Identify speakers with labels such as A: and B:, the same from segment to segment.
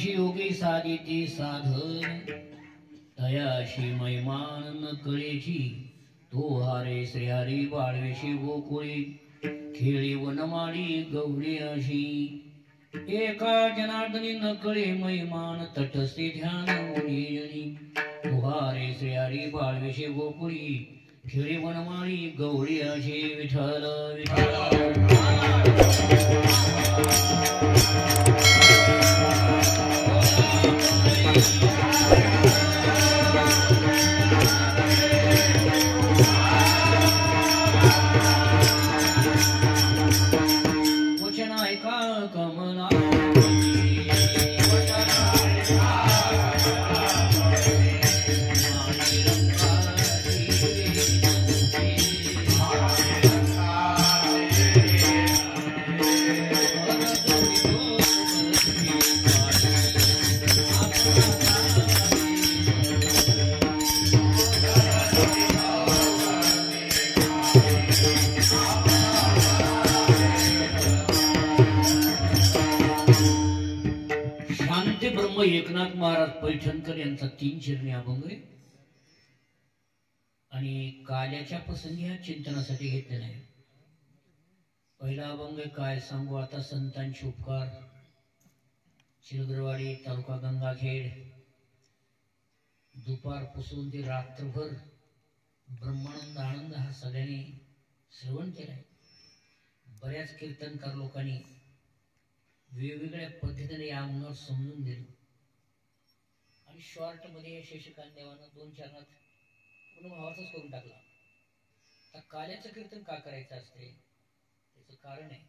A: बाळविषी योगी साधिती साधन तयाशी मैमान न कळेची तो हारे श्रीहरी बाळविषी गोकुळी खेळी वनमाळी गौरी अशी एका जनार्दनी न कळे मैमान तटस्थे ध्यान मुनी तुहारे श्रीहरी बाळविषी गोकुळी खेळी वनमाळी गौरी अशी विठ्ठल विठ्ठल एकनाथ महाराज पैठणकर यांचा 3 चरणी अभंग आहे आणि काल्याच्या प्रसंगी हा चिंतनासाठी घेतलेला आहे. पहिला अभंग काय सांगू आता संतांचे उपकार. चिलगरवाडी तालुका गंगाखेड दुपारपासून ते रात्रभर ब्रह्मानंद आनंद हा सगळ्यांनी श्रवण केलाय. बऱ्याच कीर्तनकार लोकांनी वेगवेगळ्या पद्धतीने या अभंगावर समजून दिलं आणि शॉर्ट मध्ये शशिकांत देवानं 2 चरणात पूर्ण भावाचाच करून टाकला. तर काल्याचं कीर्तन का करायचं असते त्याचं कारण आहे.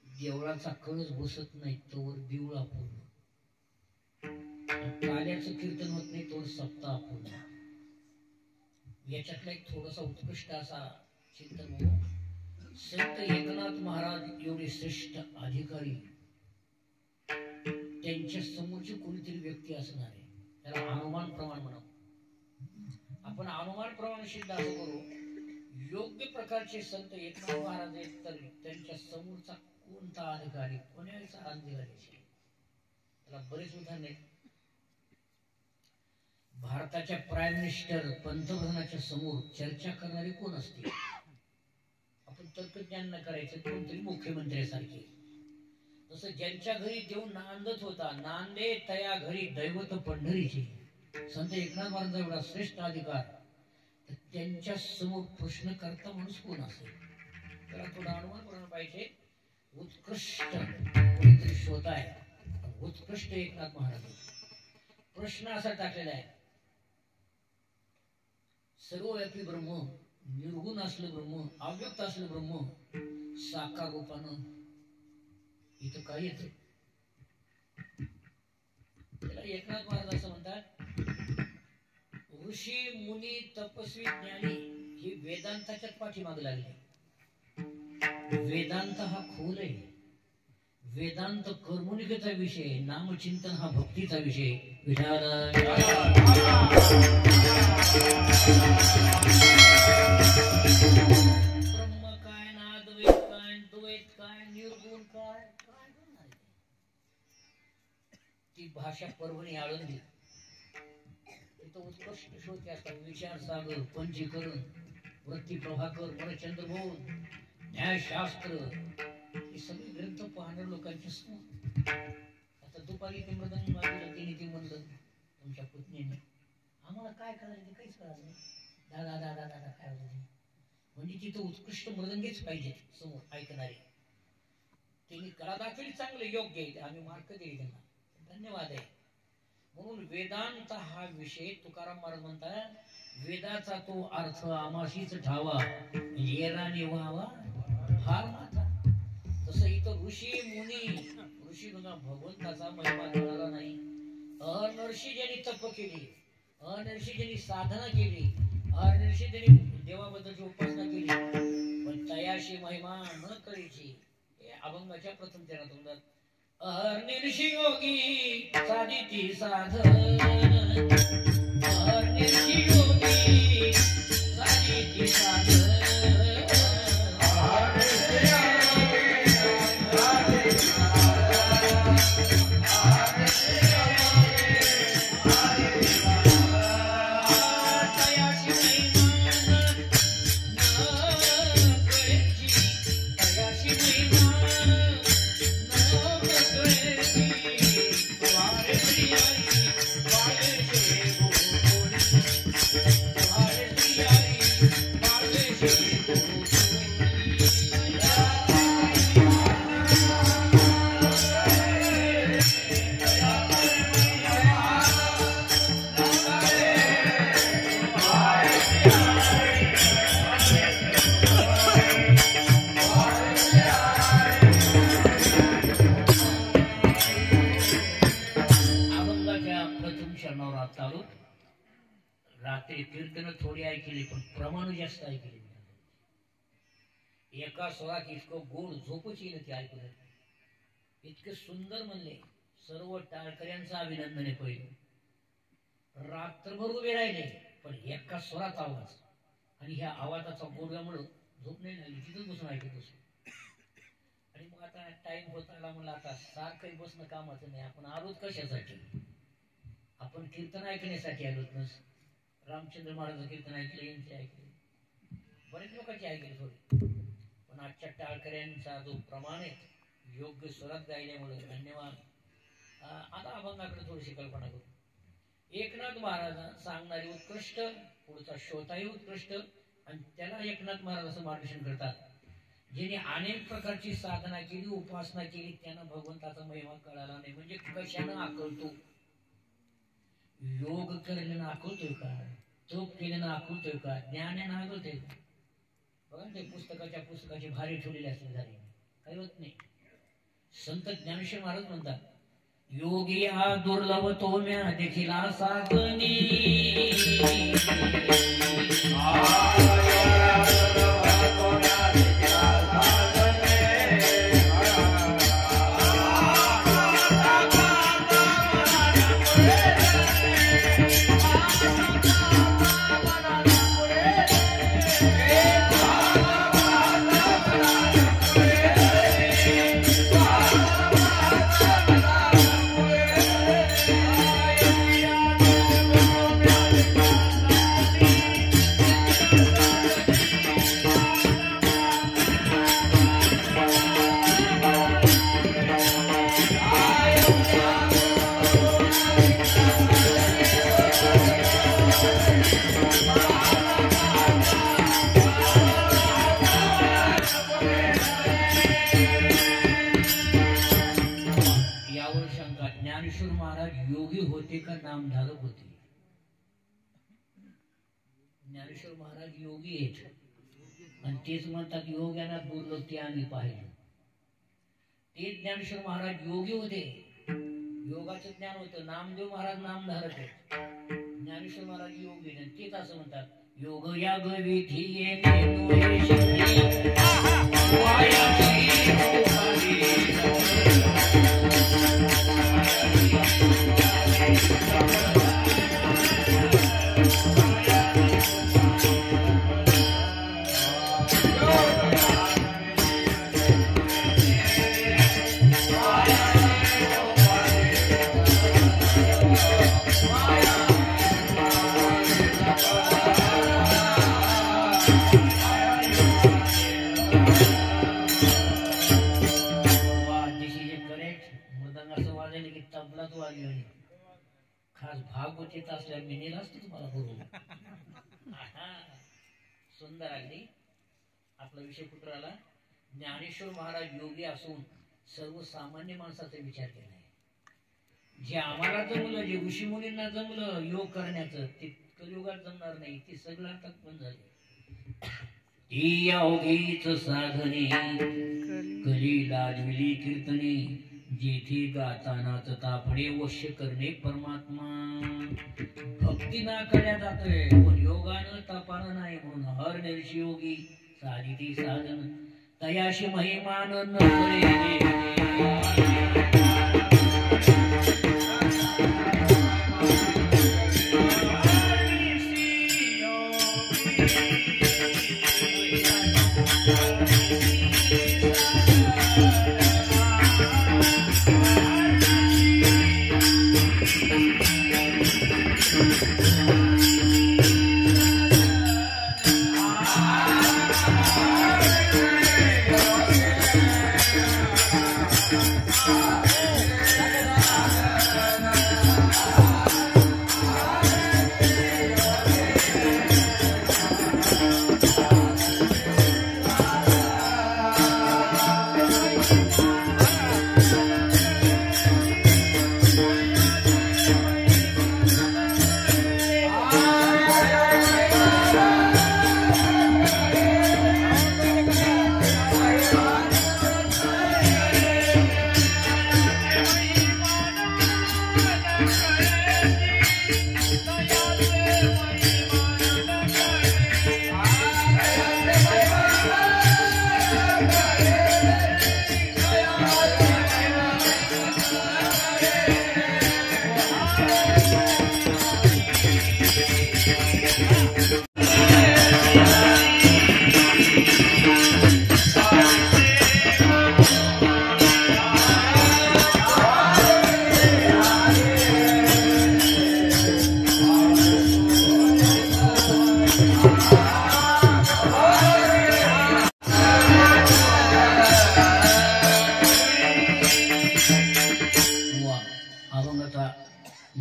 A: देवळाचा कळस बसत नाही तोवर देवळा पूर्ण, काल्याचं कीर्तन होत नाही तोवर सप्ताह पूर्ण. याच्यातला एक थोडासा उत्कृष्ट असा चिंतन हो. संत एकनाथ महाराज एवढे श्रेष्ठ अधिकारी त्यांच्या समोरची कोणीतरी व्यक्ती असणार आहे. त्याला अनुमान प्रमाण म्हणावं. आपण अनुमान प्रमाण सिद्ध असं करू. योग्य प्रकारचे संत एकनाथ महाराज आहेत तर त्यांच्या समोरचा कोणता अधिकारी कोणाचा अधिकारी असेल. त्याला बरेच उदाहरण आहेत. भारताच्या प्राईम मिनिस्टर पंतप्रधानाच्या समोर चर्चा करणारे कोण असते. आपण तर्कज्ञान न करायचं कोणतरी मुख्यमंत्र्यासारखे. तसं ज्यांच्या घरी देव नांदत होता नांदे तया घरी दैवत पंढरीचे संत एकनाथ महाराजांचा एवढा श्रेष्ठ अधिकार तर त्यांच्या समोर प्रश्न करता माणूस कोण असेल. त्याला थोडा अनुमान करायला पाहिजे. उत्कृष्ट कोणीतरी शोध आहे. उत्कृष्ट एकनाथ महाराज प्रश्न असा टाकलेला आहे. सर्वव्यापी ब्रह्म निर्गुण असलं ब्रह्म अव्यक्त असलं ब्रह्म साकार रूपानं इथं काय येत. त्याला एकनाथ महाराज असं म्हणतात. ऋषी मुनी तपस्वी ज्ञानी हे वेदांताच्याच पाठीमागे लागले. वेदांत हा खोल आहे. वेदांत कर्मणिकेचा विषय, नामचिंतन हा भक्तीचा विषय. ब्रह्म काय ना अद्वैत काय द्वैत काय निर्गुण काय काय ती भाषा परभणी आळंदी तिथं उत्कृष्ट श्रोते असतात. विचार सागर पंचीकरण वृत्ती प्रभाकर परचंद्रबोध न्यायशास्त्र हे सगळे ग्रंथ पाहणार लोकांचे समोर. आता दुपारी ते मृदंग वाजवलं तिने ते म्हणलं तुमच्या पत्नीने आम्हाला काय करायचं काहीच कळलं नाही. दादा दादा दादा काय होतं म्हणजे तिथं उत्कृष्ट मृदंगीच पाहिजे समोर ऐकणारे. त्यांनी कला दाखवली चांगलं योग्य आहे. आम्ही मार्क देईल त्यांना धन्यवाद आहे. म्हणून वेदांत हा विषय तुकाराम महाराज म्हणतात वेदाचा तो अर्थ आमाशीच ठावा येराने व्हावा फार माथा. तसं इथं ऋषी मुनी ऋषी बघा भगवंताचा महिमा करणारा नाही. अनर्षी ज्यांनी तप केली अनर्षी ज्यांनी साधना केली अनर्षी ज्यांनी देवाबद्दलची उपासना केली पण तयाशी महिमा न करायची. हे अभंगाच्या प्रथम चरणात म्हणतात. अनिर्षी योगी साधिती साधन अनिर्षी योगी साधिती साधन रात्री कीर्तन थोडी ऐकली पण प्रमाण जास्त ऐकली. एका स्वरात इतकं गोड झोपच येईल ते ऐकून. इतके सुंदर म्हणले. सर्व टाळकऱ्यांचं अभिनंदन आहे. पहिलं रात्रभर उभे राहिले पण एका स्वरात आवाज आणि ह्या आवाजाचा गोडव्यामुळं झोप नाही लागली. तिथंच बसून ऐकत बसलो. आणि मग आता टाइम होत आला म्हणलं आता सारखंही बसणं कामाचं नाही. आपण आलोच कशासाठी? आपण कीर्तन ऐकण्यासाठी आलोत ना. रामचंद्र महाराज कीर्तन ऐकले, यांचे ऐकले, बरेच लोकांचे ऐकले थोडे. पण आजच्या टाळकऱ्यांचा जो प्रमाण आहे योग्य स्वरात गायल्यामुळे धन्यवाद. आता अभंगाकडे थोडीशी कल्पना करू. एकनाथ महाराज सांगणारी उत्कृष्ट, पुढचा श्रोताही उत्कृष्ट आणि त्याला एकनाथ महाराज असं मार्गदर्शन करतात. ज्याने अनेक प्रकारची साधना केली, उपासना केली, त्यांना भगवंताचा महिमा कळाला नाही. म्हणजे कशानं आकळतो? योग केल्यानं आकळतोय का? तप केल्यानं आकळतोय का? ज्ञानानं आकळतोय का? बघा ते पुस्तकाची भारी ठेवलेली असली झाली काही होत नाही. संत ज्ञानेश्वर महाराज म्हणतात योगी हा दुर्लभ तो म्या देखिला साधनी. ज्ञानेश्वर महाराज योगी होते का नामधारक होते? ज्ञानेश्वर महाराज योगी आहेत आणि तेच म्हणतात योग्याना दुर्लभ ते आम्ही पाहिलं. ते ज्ञानेश्वर महाराज योगी होते, योगाचं ज्ञान होतं. नामदेव महाराज नामधारक आहेत, ज्ञानेश्वर महाराज योगी आणि तेच असं म्हणतात योग याग विधी खास भागवतीत असल्या मिनीला असतो तुम्हाला बरोबर. सुंदर अगदी. आपला विषय कुठं आला? ज्ञानेश्वर महाराज योगी असून सर्वसामान्य माणसाचा विचार केला आहे. जे आम्हाला जमलं, जे ऋषी मुनींना जमलं योग करण्याचं, ते कलियुगात जमणार नाही. ते सगळं आता पण झाले. योगीच साधने कली लाजविली कीर्तने जेथे गातानाच तापडे वश्य करणे परमात्मा. भक्ती ना कळल्या जातोय पण योगानं तपानं नाही. म्हणून हर निर्षी योगी साधिती साधन तयाशी महिमान न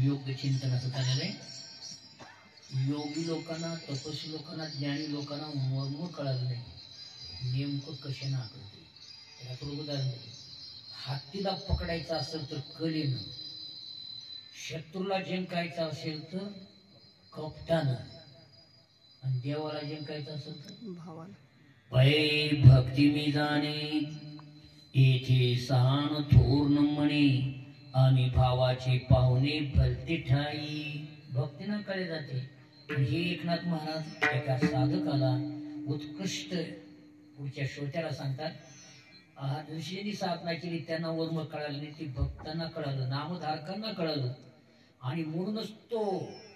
A: योग्य चिंतनाचं चाललेलं आहे. योगी लोकांना, तपस्वी लोकांना, ज्ञानी लोकांना मर्म कळालं नाही नेमकं कशाने आकळते. त्याला थोडं उदाहरण देते. हत्तीला पकडायचं असेल तर कलेनं, शत्रूला जिंकायचं असेल तर कपटानं, आणि देवाला जिंकायचं असेल तर
B: भावाला.
A: पै भक्ती मी जाणे येथे सहान थोर म्हणे, आम्ही भावाचे पाहुणे भलते ठाई. भक्तीनं कळे जाते. हे एकनाथ महाराज एका साधकाला उत्कृष्ट पुढच्या श्रोत्याला सांगतात. ऋषींनी साधना केली, त्यांना वर्म कळालं नाही, ती भक्तांना कळालं, नामधारकांना कळालं. आणि म्हणूनच तो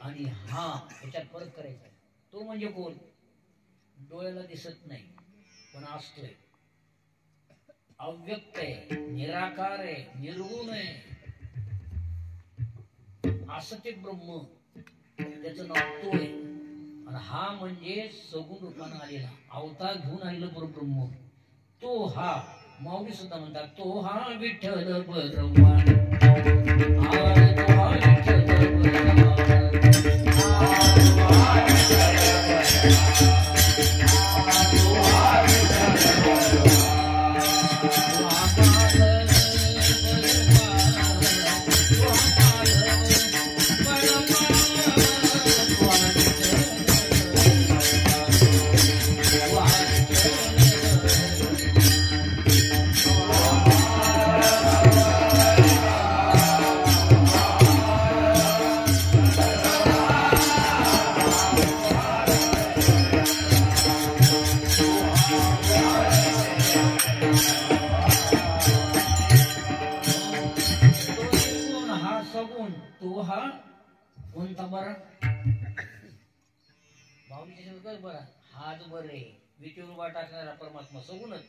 A: आणि हा याच्यात फरक करायचा. तो म्हणजे कोण? डोळ्याला दिसत नाही पण असतोय, अव्यक्त आहे, निराकार आहे, निर्गुण आहे, असं ते ब्रह्म, त्याचं नाव तो आहे. आणि हा म्हणजे सगुण रूपानं आलेला, अवतार घेऊन आलेलं परब्रह्म. तो हा माऊली सुद्धा म्हणतात, तो हा विठ्ठल बरवा, तो हा विठ्ठल बरवा. कोणता बरा भाऊजी बरा हाच बरे विटीवर उभा टाकणारा परमात्मा सगुणच.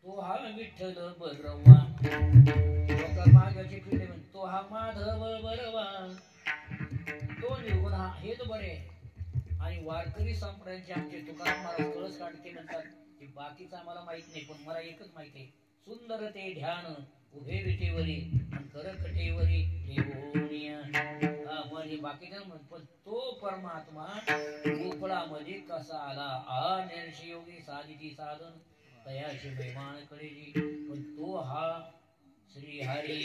A: तो हा विठ्ठल बरवा, मागाचे पिढे म्हण, तो हा माधव बरवा, तो निर्गुण हा हेच बरे. आणि वारकरी संप्रदायाचे आमचे तुकाराम महाराज कळस काढते म्हणतात की बाकीचं आम्हाला माहित नाही, पण मला एकच माहिती आहे, सुंदर ते ध्यान उभे विटेवरी करकटेवरी म्हणजे बाकीच्या पण तो परमात्मा गोकुळामध्ये कसा आला, अनिर्षी योगी साधिती साधन तयाशी महिमान कळेली. पण तो हा श्री हरी.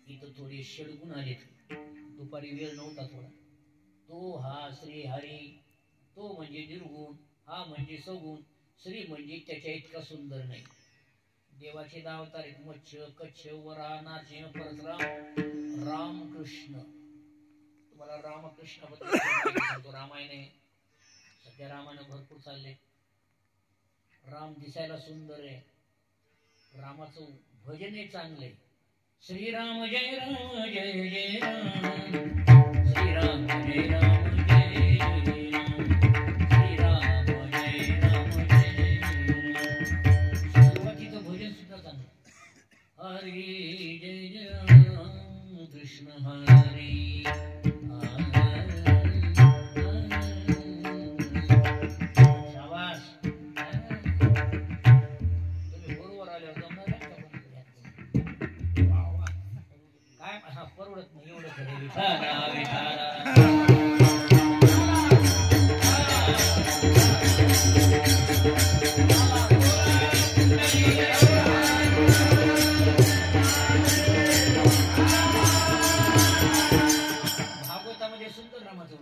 A: इथं थोडे षडगुण आलेत, दुपारी वेळ नव्हता थोडा. तो हा श्री हरी, तो म्हणजे निर्गुण, हा म्हणजे सगुण. श्री म्हणजे त्याच्या इतका सुंदर नाही. देवाचे 10 अवतार, मत्स्य, कच्छ, वरा, नारसिंह, परशुराम, रामकृष्ण. तुम्हाला रामकृष्ण बद्दल सांगतो. रामायण आहे, सध्या रामायण भरपूर चालले. राम दिसायला सुंदर आहे, रामाचं भजन आहे चांगले. श्रीराम जय राम जय जय राम, श्रीराम जय राम जय जय राम, श्रीराम जय राम जय जय राम. सुरुवातीचं भजन सुद्धा चांगलं. हरी जय जय राम कृष्ण हरी. परवडत नाही एवढं खरं. विठाला विठाला भागवतामध्ये सुंदर रामाचं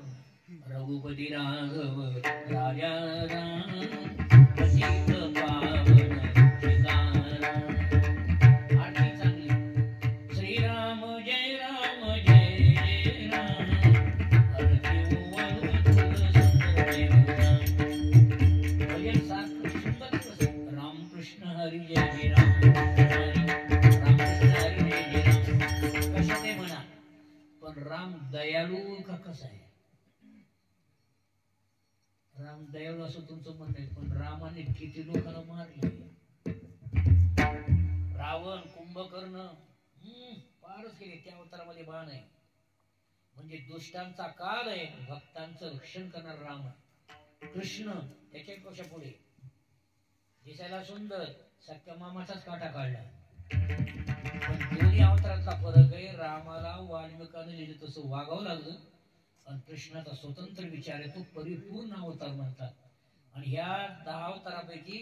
A: रघुपती राघव राजा राम प्रसिद्ध पावन सीताराम. आरती चांगली. श्रीराम जय राम जय जय राम, हरदेव वरदुल सुंदर देवराम. भजन सारखं सुंदर. रामकृष्ण हरी जय जय राम, रामकृष्ण हरी जय जय राम. कशा ते म्हणा, पण राम दयाळू का कसा आहे? राम दयाळू असं तुमचं म्हणणं आहे, पण रामाने किती लोकांना मारले. रावण, कुंभकर्ण फारच केले. त्या अवतारामध्ये बाण आहे. म्हणजे दुष्टांचा काळ आहे, भक्तांचं रक्षण करणार राम. कृष्ण त्याच्यापेक्षा पुढे दिसायला सुंदर, सख्या मामाचाच काटा काढला. पण दोन्ही अवतारातला फरक आहे. रामाला वाल्मिकाने लिहिलं तसं वागावं लागलं आणि कृष्णाचा स्वतंत्र विचार आहे तो परिपूर्ण अवतार म्हणतात. आणि ह्या 10 अवतारापैकी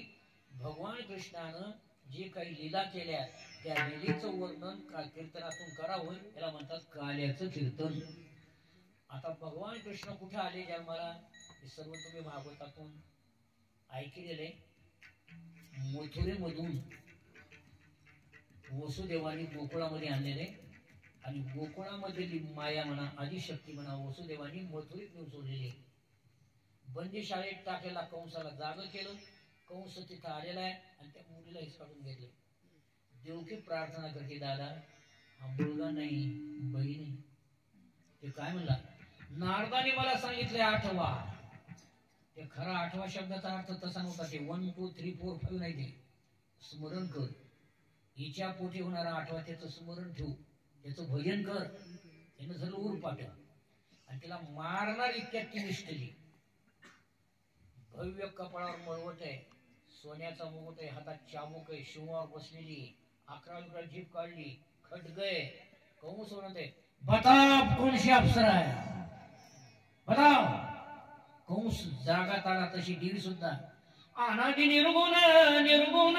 A: भगवान कृष्णानं जे काही लीला केल्या त्या लीलेचं वर्णन कीर्तनातून करावं याला म्हणतात काल्याचं कीर्तन. आता भगवान कृष्ण कुठे आले जन्माला हे सर्व तुम्ही भागवतातून ऐकलेले. मथुरेमधून वसुदेवानी गोकुळामध्ये आणलेले आणि गोकुळामधली माया म्हणा आदिशक्ती म्हणा वसुदेवानी मथुरेत नेऊन सोडलेली. बंदी शाळेत टाकलेला कंसाला जाग केलं. कंस तिथं आलेला आहे आणि त्या मुलीला हिसकावून घेतलं. देवकी प्रार्थना करते दादा हा मुलगा नाही बहीण. ते काय म्हणला नारदाने मला सांगितले आठवा. ते खरा आठवा शब्दाचा अर्थ तसा नव्हता. ते 1 2 3 4 5 नाही. ते स्मरण कर. हिच्या पोटी होणारा आठवा त्याचं स्मरण ठेव त्याचं भजन कर. त्यानं झालं उर पाठव आणि तिला मारणार इतक्यात ती निष्ठली. भव्य कपाळावर मळवट आहे सोन्याचा मुकुट आहे हातात चाबूक आहे शिवावर बसलेली 11 जीभ काढली खटक आहे. कंस म्हणत आहे बताव कोणशी अप्सरा आहे बताव. कंस जागात आला तशी देवी सुद्धा अनादि निर्गुण निर्गुण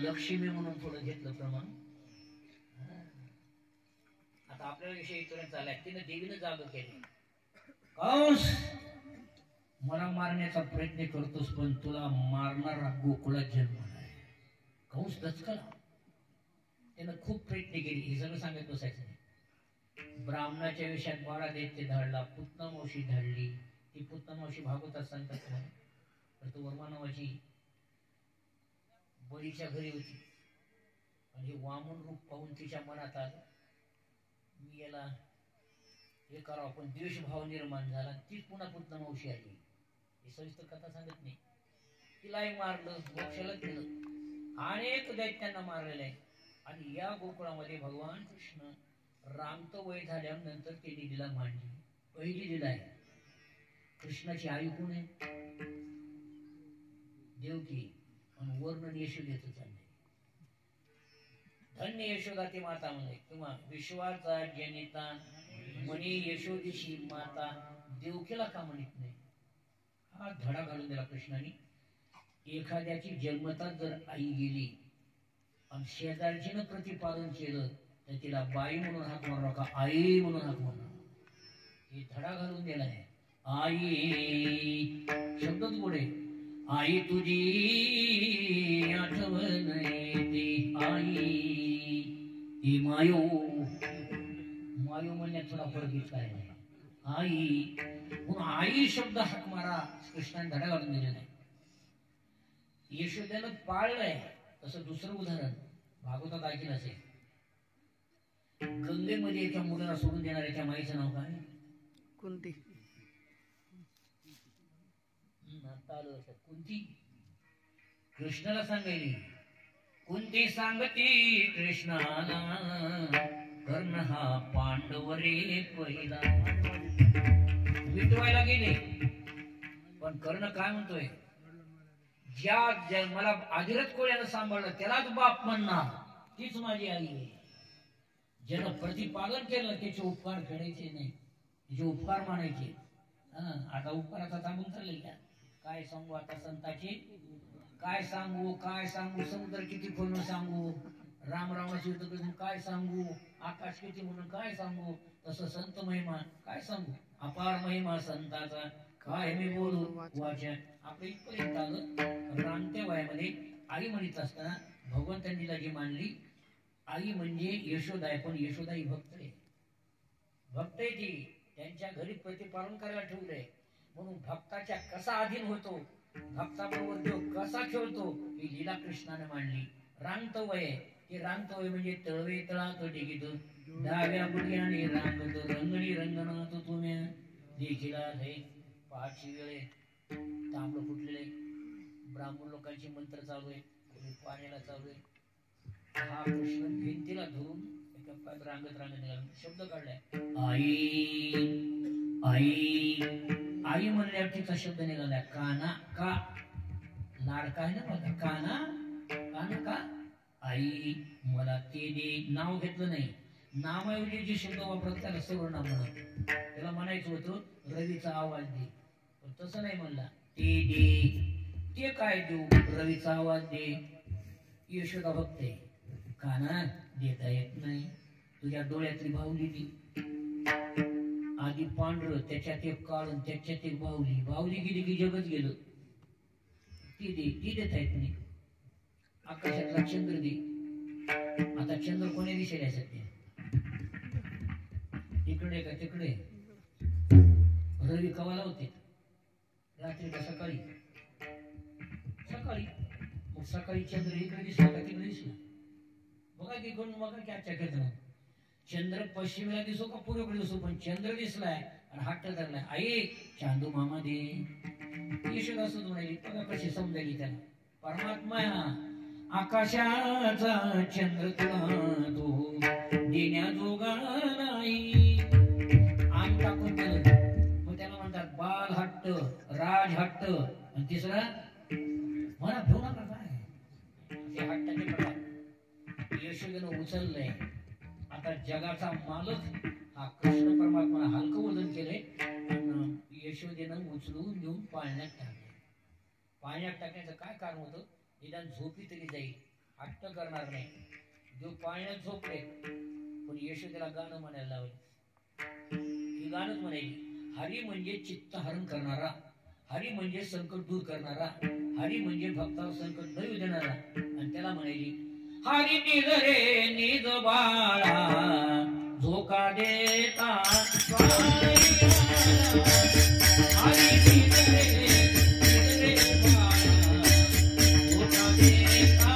A: लक्ष्मी म्हणून थोडं घेतलं प्रमाण. आता आपल्याला विषय इथून चाललाय. तिने देवीने जाग केली. कंस मला मारण्याचा प्रयत्न करतोस पण तुला मारणारा गोकुळात जन्म आहे. कंस दचकला. त्यानं खूप प्रयत्न केले. हे सगळं सांगत बसायचं नाही. ब्राह्मणाच्या वेशात बाळा देत ते धाडला. पुतना मावशी धाडली. ती पुतना मावशी भागवतात सांगतात तर तो वर्मा नावाची बळीच्या घरी होती आणि वामन रूप पाहून तिच्या मनात आलं मी याला हे करावं पण द्वेषभाव निर्माण झाला. तीच पुन्हा पुतना मावशी आली. ही सविस्तर कथा सांगत नाही. तिलाही मारलं मोक्षाला दिलं. अनेक दैत्यांना मारलेलं आहे. आणि या गोकुळामध्ये भगवान कृष्ण रामचं वय झाल्यानंतर त्यांनी लीला मांडली. पहिली लीला आहे. कृष्णाची आई कोण आहे देवकी आणि वर्णन यशोदेचं चाललंय. धन्य यशोदा ती माता म्हणे किंवा विश्वाचा जनिता म्हणे यशोदेशी माता देवकीला का म्हणत नाही. हा धडा घालून दिला कृष्णाने. एखाद्याची जन्मतात जर आई गेली आणि शेजारचीनं प्रतिपादन केलं तर तिला बाई म्हणून हाक मारू नका आई म्हणून हाक म्हणा. हे धडा घालून दिलाय. आई शब्दच पुढे आई तुझी आठवण येते आई ही मायो. मायो म्हणण्यात थोडा फरक काय नाही. आई म्हणून आई शब्द हाक मारा कृष्णाने धडा घालून दिलेला आहे. यशोदेनं पाळलंय. तसं दुसरं उदाहरण भागवतात ऐकलं असेल. गंगेमध्ये एका मुलाला सोडून देणाऱ्या त्या माईचं नाव काय
B: कुंती.
A: कुंती कृष्णाला सांगायली कुंती सांगती कृष्णाला कर्ण हा पांडवरे पहिला. मिटवायला गेले पण कर्ण काय म्हणतोय ज्या मला आदिरथ कोळ्यानं सांभाळलं त्यालाच बाप म्हणणार तीच माझी आई आहे. ज्यानं प्रतिपादन केलं त्याचे उपकार फेडायचे नाही तिचे उपकार मानायचे. आता उपकाराचा थांबून चालले का काय सांगू आता संताचे काय सांगू समुद्र किती खोलून सांगू राम रावणाची युद्ध करून काय सांगू आकाश किती म्हणून काय सांगू. तसं संत महिमा काय सांगू अपार महिमा संताचा काय मी बोलू वाचन. आपलं इथपर्यंत आलं. रामत्या वयामध्ये आई म्हणत असताना भगवंतांनी जी मानली आई म्हणजे यशोदा आहे, पण यशोदा ही भक्त आहे. भक्त आहे ती, त्यांच्या घरी प्रतिपालन करायला ठेवलंय. म्हणून भक्ताच्या कसा अधीन होतो, भक्ताबरोबर देव कसा खेळतो, ही लीला कृष्णाने मांडली. रांगतव आहे ते, रांगतव म्हणजे तळवे तळात टेकीत डाव्या गुडघ्याने रांगत रंगणी रंगनात तुम्ही देखील आहे. पहाटची वेळ आहे, तांबडं फुटलेलं आहे, ब्राह्मण लोकांचे मंत्र चालू आहे, पाण्याला चालू आहे. हा कृष्ण भिंतीला धरून रांगत रांगत निघाला, शब्द काढलाय आई आई आई म्हणल्यावर तिचा शब्द निघाला काना. का लाडका आहे ना माझा, काना काना का आई मला ते दे. नाव घेतलं नाही, नावाऐवजी जे शब्द वापरत त्याला सर्वनाम म्हणत. त्याला म्हणायचं होतं रवीचा आवाज दे, पण तसं नाही म्हणला. ते दे, ते काय देऊ, रवीचा आवाज दे. यशोदा भक्त आहे, काना देता येत नाही. तुझ्या डोळ्यातली बाहुली ती, आधी पांढरं त्याच्यात एक काढून त्याच्यात एक बाहुली, बाहुली गेली की जगच गेलं. ती दे, ती देता येत नाही. आकाशातला चंद्र दे. आता चंद्र कोणी दिसेल सध्या, इकडे का तिकडे. रवी कवाला होते, रात्री का सकाळी, सकाळी. मग सकाळी चंद्र इकडे दिसला का तिकडे दिसला, बघा की कोण, बघा की आजच्या खेळताना चंद्र पश्चिमेला दिसो का पूर्वेकडे दिसो, पण चंद्र दिसलाय आणि हट्ट धरलाय. आई चांदू मामा दे. यशोदा असं म्हणाली, बघा कशी समजायली त्याला. परमात्मा आकाशाचा चंद्र तुला तो देण्याजोगा नाही. आम टाकून दिलं, मग त्याला म्हणतात बाल हट्ट, राज हट्ट, आणि तिसरा मला घेऊ नका. काय हट्टाचे प्रकार यशोदेनं उचललंय. आता जगाचा मालक हा कृष्ण परमात्मा हलकं वजन केलंय, आणि यशोदेनं उचलून घेऊन पाळण्यात टाकले. पाळण्यात टाकण्याचं काय कारण होतं, निदान झोपी तरी जाईल, हट्ट करणार नाही. जो पाळण्यात झोपले, पण यशोदेला गाणं म्हणायला लावले. ही गाणंच म्हणायची, हरी म्हणजे चित्तहरण करणारा, हरी म्हणजे संकट दूर करणारा, हरी म्हणजे भक्तावर संकट न देणारा. आणि त्याला म्हणायची, हरी निज रे निज बाळा धोका देता, हरी निज रे निज रे बाळा धोका देता.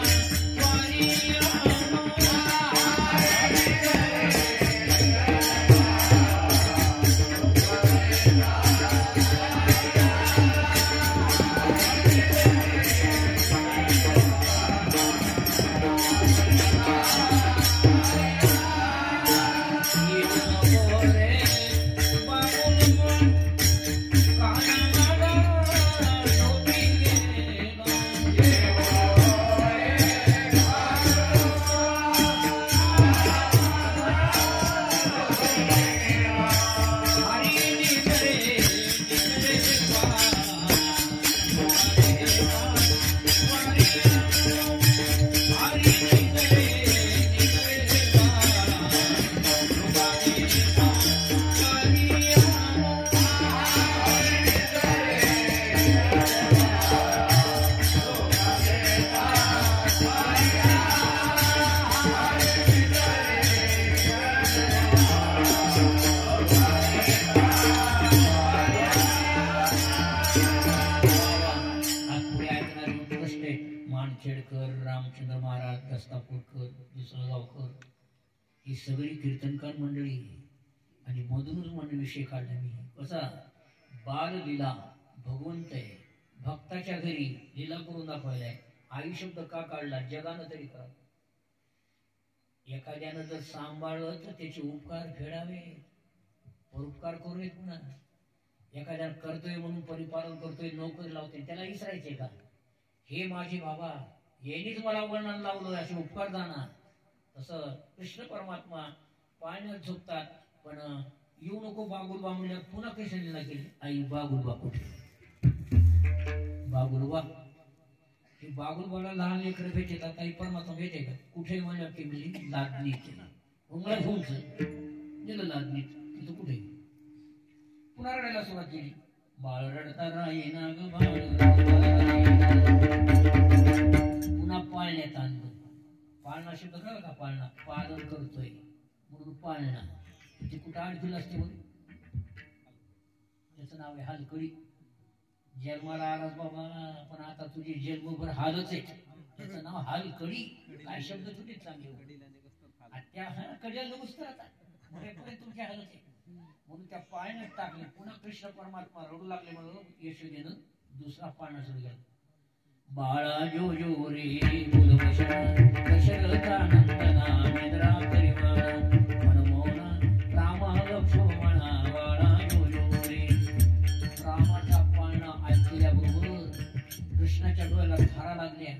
A: रामचंद्र महाराज, दस्तापूरकर, दुसरगावकर, ही सगळी कीर्तनकार मंडळी. आणि मधूनच विषय काढला मी, कसा बाललीला. भगवंत आहे, भक्ताच्या घरी लीला करून दाखवायलाय. आई शब्द का काढला, जगानं तरी करा. एखाद्यानं जर सांभाळलं तर त्याचे उपकार फेडावे, परोपकार करू नये. पुन्हा एखाद्यानं करतोय म्हणून परिपालन करतोय, नोकरी लावतोय, त्याला विसरायचे का, हे माझे बाबा यांनीच मला वर्णन लावलं, असे उपकार जाणार. तसं कृष्ण परमात्मा पाळण्यात झोपतात, पण येऊ नको बागुलबा म्हणल्यावर पुन्हा कृष्णाला केली. आई बागुलबा कुठे, बागुलबा, ही बागुलबाला लहान लेकर भेटतात, काही परमात्मा भेटे का, कुठे म्हणल्यावर की मिळली लादणी केली, उंगला घेऊन दिलं लादणी, तिथं कुठे पुन्हा रडायला सुरुवात केली. बाळ रडता राहीना ग बाळ, पुन्हा पाळण्यात आणलं. पाळणा शब्द कळला का? पाळणा, पालन करतोय म्हणून पाळणा. ते कुठं अडकलं असते बघ, त्याचं नाव आहे हालकडी. जन्माला आलाच बाबा, पण आता तुझी जन्मभर हालच आहे, त्याचं नाव हालकडी. काय शब्द तुझे चांगले, त्या कड्याला नुसतं आता मरेपर्यंत तुमच्या हालच आहे. म्हणून त्या पाळण्यात टाकले. पुन्हा कृष्ण परमात्मा रडू लागले म्हणून यशोदेनं दुसरा पाळणा सुरू केला. बाळा जो जो रे बोलवशा दशरथानंदना निद्रा करिवाणा मनमोहना रामा लक्ष्मणा बाळा जो जो रे. रामाचा पाळणा ऐकल्याबरोबर कृष्णाच्या डोळ्याला धारा लागल्या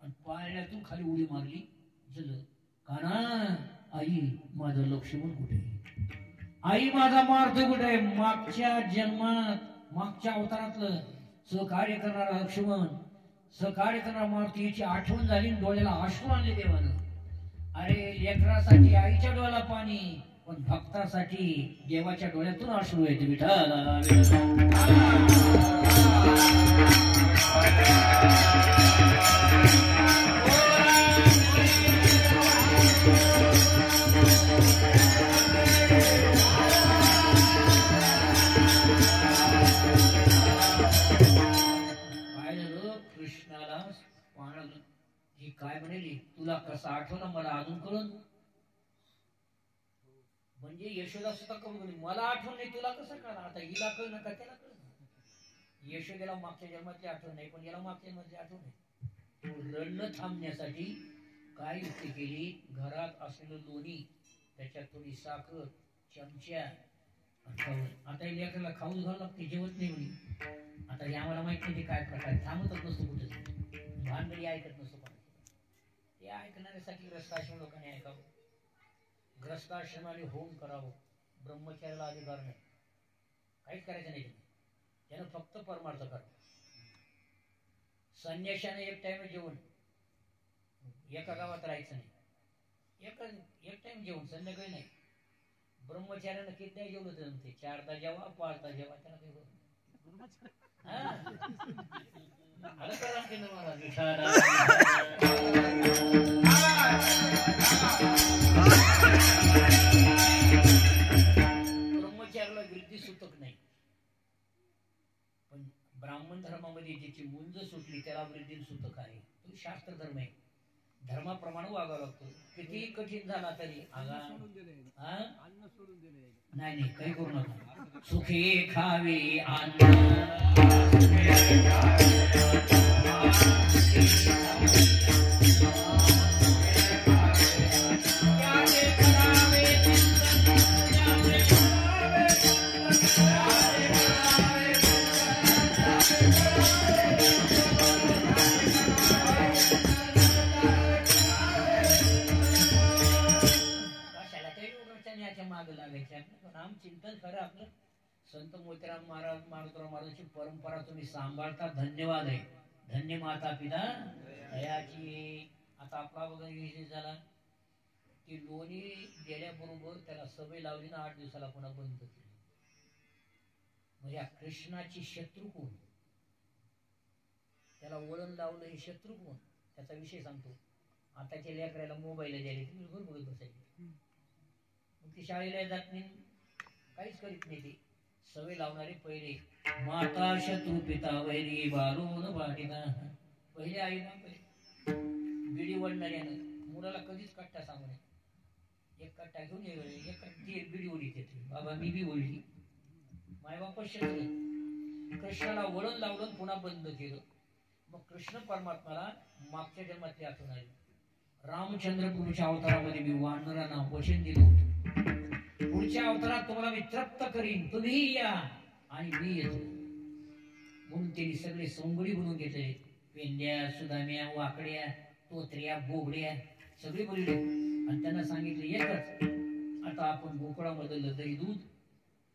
A: आणि पाळण्यातून खाली उडी मारली. झालं काना, आई माझं लक्ष्मण कुठे, आई माझा मार्ग कुठे. मागच्या जन्मात मागच्या अवतारातलं सहकार्य करणारा लक्ष्मण, सहकार्य करणारा मारुती याची आठवण झाली, डोळ्याला अश्रू आणले देवानं. अरे लेकरासाठी आईच्या डोळ्याला पाणी, पण भक्तासाठी देवाच्या डोळ्यातून अश्रू येते. विठाला काय म्हणेली, तुला कसं आठवलं मला अजून कळून. म्हणजे यशोदा सुद्धा करून गेली, मला आठवण नाही तुला कसं कळलं. आता हिला कळलं का त्याला कळलं. यशोदेला मागच्या जन्मातली आठवण नाही, पण याला मागच्या जन्मातली आठवण नाही. रडणं थांबण्यासाठी काय युक्ती केली, घरात असलेलं लोणी, त्याच्यात थोडी साखर, चमच्या, आता लेकराला खाऊन घालू लागते, जेवत नाही म्हणे. आता हे आम्हाला माहित नाही काय प्रकार, थांबतच नसतो कुठे, भानगडी ऐकत नसतो. ते ऐकण्यासाठी ग्रस्ताश्रम लोकांनी ऐकावं, ग्रस्ताश्रमाने होम करावं. ब्रह्मचार्याला अधिकार नाही, काहीच करायचं नाही, त्यानं फक्त परमार्थ करावं. संन्याशाने एक टाइम जेवण, एका गावात राहायचं नाही, एक टाइम जेवण, संध्याकाळी नाही. ब्रह्मचार्यानं किती जेवलं तर ते 4दा जेवा 5दा जेवा, त्याला काही ब्रह्मचार्याला वृद्धी सुतक नाही, पण ब्राह्मण धर्मामध्ये ज्याची मुंज सुटली त्याला वृद्धी सुतक आहे. तो शास्त्र धर्म आहे, धर्माप्रमाणे वागावं लागतो. कितीही कठीण झाला तरी नाही नाही काही करू नका. सुखे खावे अन्न नाम चिंतन खरं आपलं. संत मोतीराम महाराज मारुतराव महाराजांची परंपरा तुम्ही सांभाळता, धन्यवाद आहे. धन्य माता पिता दयाची. आता आपला वगैरे विषय झाला की लोणी गेल्याबरोबर त्याला सवय लावली ना 8 दिवसाला पुन्हा बंद केली. म्हणजे कृष्णाची शत्रू कोण, त्याला वळण लावलं हे शत्रू कोण, त्याचा विषय सांगतो. आताच्या लेकराला मोबाईल द्यायला तुम्ही बरोबर बसायचे, ती शाळेला जात नाही, काहीच करीत नाही. ते सवय लावणारे पहिले माता शत्रू पिता वैरी बालून बाटिना. पहिले आई बाप बिडी वडणाऱ्यानं मुलाला कधीच कट्टा सांगू नये. एक कट्टा घेऊन एक बिडी ओढीत येते, बाबा मी बी ओढली. मायबाप शत्रू. कृष्णाला वळण लावलं पुन्हा बंद केलं. मग कृष्ण परमात्माला मागच्या जन्मातली आठवण आली. रामचंद्र पुरुषच्या अवतारामध्ये मी वानरांना वचन दिलं होतं, पुढच्या अवतारात तुम्हाला मी तृप्त करीन, तुम्ही या आणि मी येतो. म्हणून त्यांनी सगळे सोंगडी बनवून घेतले. पेंड्या, सुदाम्या, वाकड्या, तोत्र्या, बोबड्या सगळे बोलले आणि त्यांना सांगितलं एकच, आता आपण गोकुळामधलं दही दूध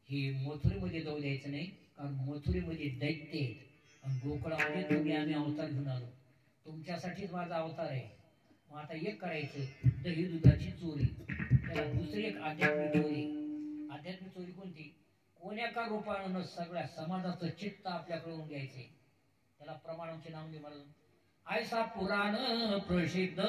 A: हे मथुरेमध्ये जाऊ द्यायचं नाही, कारण मथुरेमध्ये दैत्य आहेत आणि गोकुळामध्ये तुम्ही आम्ही अवतार घेऊन आलो, तुमच्यासाठीच माझा अवतार आहे. मग आता एक करायचं, दही दुधाची चोरी. त्याला दुसरी एक आध्यात्मिक चोरी. आध्यात्मिक चोरी कोणती? कोण्या का रूपानं सगळ्या समाजाचं चित्त आपल्याकडून घ्यायचे. त्याला प्रमाणांचे नाव दे मला. ऐसा पुराण प्रसिद्ध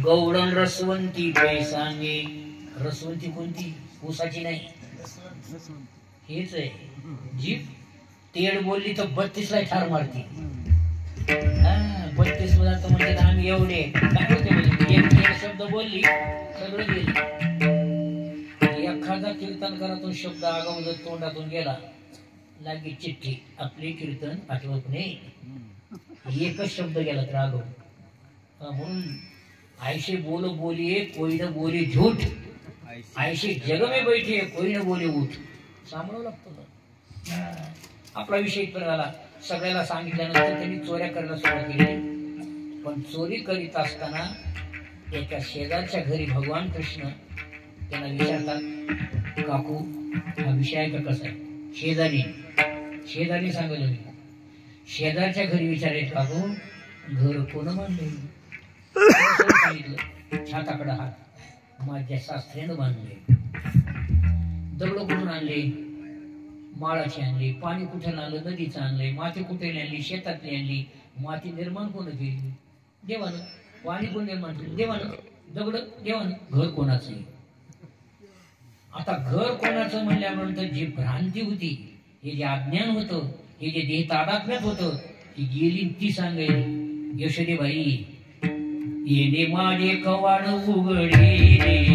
A: गौडन रसवंती पैसांगे. रसवंती कोणती? ऊसाची नाही, हेच आहे. जीप तेड बोलली तर 32 ला ठार मारती. 32 ला तर म्हणजे आम्ही एवढे काय होते म्हणजे एक शब्द बोलली सगळं गेली. एखादा कीर्तन करातून शब्द आगाऊ जर तोंडातून गेला लागी चिठ्ठी, आपले कीर्तन आठवत नाही. एकच शब्द गेला तर आगाऊ. म्हणून ऐसे बोल बोलिए कोई न बोले झूठ, ऐसे जग में बैठे कोई न बोले उठ. सांभाळावं लागतं. आपला विषय इथं झाला. सगळ्याला सांगितल्यानंतर त्यांनी चोऱ्या करायला सुरुवात केली. पण चोरी करीत असताना एका शेजारच्या घरी भगवान कृष्ण त्यांना विचारतात, काकू हा विषय का कसा आहे? शेजारी सांगलं मी. शेजारच्या घरी विचारेल, काकू घर कोण बांधले? सांगितलं, छाताकडे हात. माझ्या सासऱ्यानं बांधले. दगड कुठून आणले? माळाची आणली. पाणी कुठे आणलं? नदीचं आणलंय. माती कुठे आणली? शेतातली आणली. माती निर्माण कोण केली? देवानं. पाणी कोण निर्माण केलं? देवानं. दगड देवानं. घर कोणाचं? आता घर कोणाचं म्हणल्यानंतर जी भ्रांती होती, हे जे अज्ञान होतं, हे जे देह तादात्म्यात होतं, ती गेली. ती सांगायली, यशोदेबाई येणे माझे कवाड उघडे रे,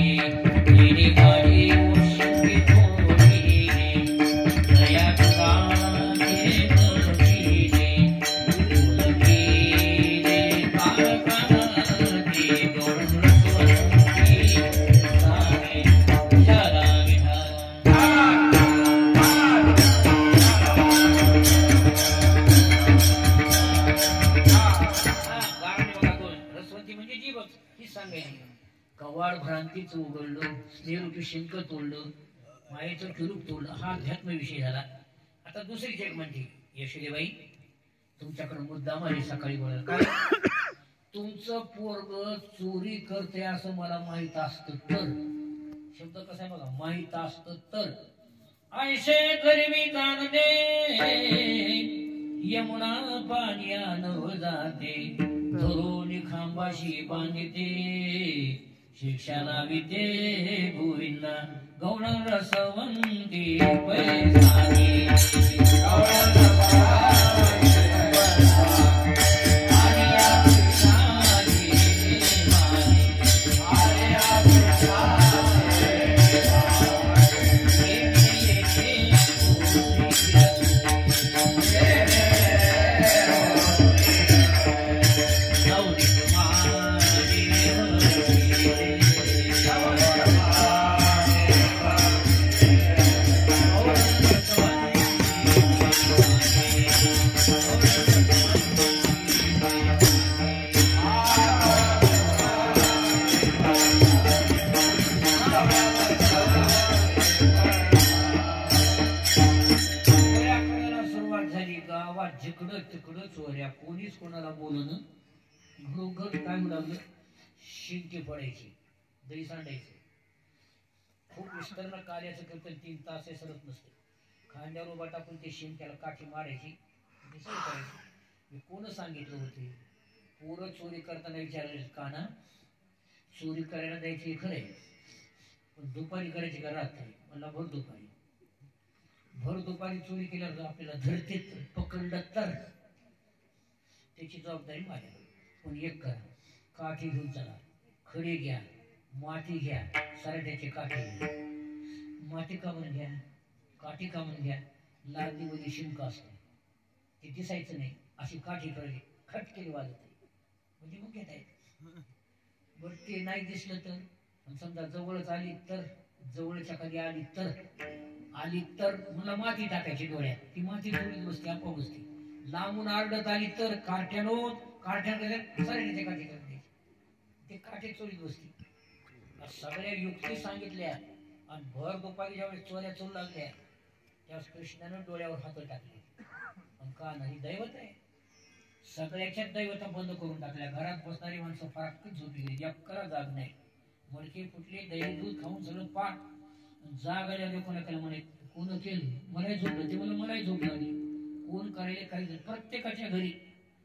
A: येणे माझे ओशंगी थोडी रे, दया काचे बघिले, उलगीले काळकाळाचे गौरव रसवंती सागे विठाला कवाड भ्रांतीचं उघडलं, स्नेहरूपी शिंक तोडलं, मायेचं किरूप तोडलं. हा अध्यात्म विषय झाला. आता दुसरी एक म्हणते, यशोदेबाई तुमच्याकडे मुद्दाम आली सकाळी बोलायला. काय? तुमचं पोरग चोरी करते असं मला माहित असतं तर. शब्द कसा आहे बघा, माहित असतं तर. ऐसे गरमी जाणते यमुना पाण्यानं जाते, धरून खांबाशी बांधते, शिक्षणा विद्ये भुईंना गौण रसवंती पैसानी. जिकडं तिकडं चोऱ्या, कोणीच कोणाला बोलणं. घरोघर काय लागलं, शिंके पडायची, दही सांडायचे. खूप विस्तारण कार्याचं कीर्तन 3 तास हे सरत नसते. खांद्यावर उभा टाकून ते शिंक्याला काठी मारायची, करायची. कोण सांगितलं होते? पोरं चोरी करताना विचारले, काना चोरी करायला द्यायची खरंय, पण दुपारी करायची का रात्री? मला भर दुपारी. भर दुपारी चोरी केल्यावर आपल्याला धरते, पकडलं तर त्याची जबाबदारी माझ्याकडे. पण एक करा, काठी घेऊन चला, खडे घ्या, माती घ्या, सराट्याचे काठी घ्या. माती का म्हणून घ्या, काठी का म्हणून घ्या, लादीमध्ये शिंक असते, ते दिसायचं नाही, अशी काठी करायची, खटकेली वाजत म्हणजे मग घेता येते. बरं ते नाही दिसलं तर, समजा जवळच आली तर, जवळच्या कधी आली तर मला माती टाकायची डोळ्यात, ती माती थोडी बसते, आपोआप बसते. लांबून आरडत आली तर काठ्याने सराट्याचे काठी करते, ते काठी चोरीत बसते. सगळ्या युक्ती सांगितल्या आणि भर दुपारी ज्यावेळेस चोऱ्या चोरू लागल्या त्यावेळेस कृष्णानं डोळ्यावर हात टाकले. पण का नाही, दैवत आहे. सगळ्याच्याच दैवता बंद करून टाकल्या. घरात बसणारी माणसं फारच झोपी गेली, अक्करा जाग नाही, मडके फुटले, दही दूध खाऊन सगळं पाठ. जाग आल्या कोणाकडे म्हणे कोण केलं, मलाही झोपलं, ते मलाही झोप लागली. कोण करायला काही प्रत्येकाच्या घरी,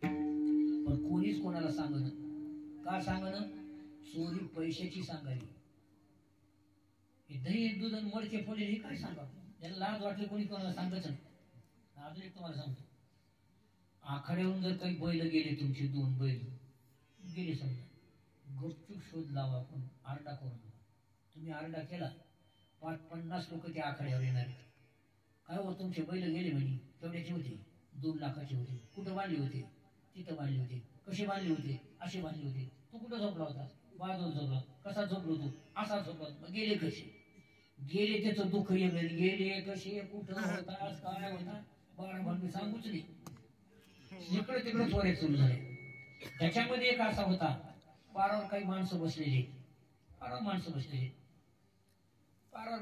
A: पण कोणीच कोणाला सांगणं. का सांगणं? चोरी पैशाची सांगावी. दही दूध आणि मडके फोडले हे काय सांगा, त्याला लाज वाटले कोणी कोणाला सांगच नाही. अजून एक तुम्हाला सांगतो, आखाड्यावरून जर काही बैल गेले, तुमचे 2 बैल गेले समजा, गुपचूप शोध लावा, आपण आरडा करून. तुम्ही आरडा केला, 50 लोक त्या आखाड्यावर येणार. काय हो तुमचे बैल गेले म्हणे, तेवढ्याचे होते, 2 लाखाचे होते, कुठं बांधले होते, तिथं बांधले होते, कसे बांधले होते, असे बांधले होते, तू कुठं झोपला होता, बाजूला झोपला, कसा झोपलो तू, असा झोपला, मग गेले कसे गेले, त्याचं दुःख येईल, गेले कसे, कुठं होता, काय होता, बारा भांडी सांगूच नाही. इकडे तिकडे चोऱ्या सुरू झाले. त्याच्यामध्ये एक असा होता, पारावर काही माणसं बसलेली, पारावर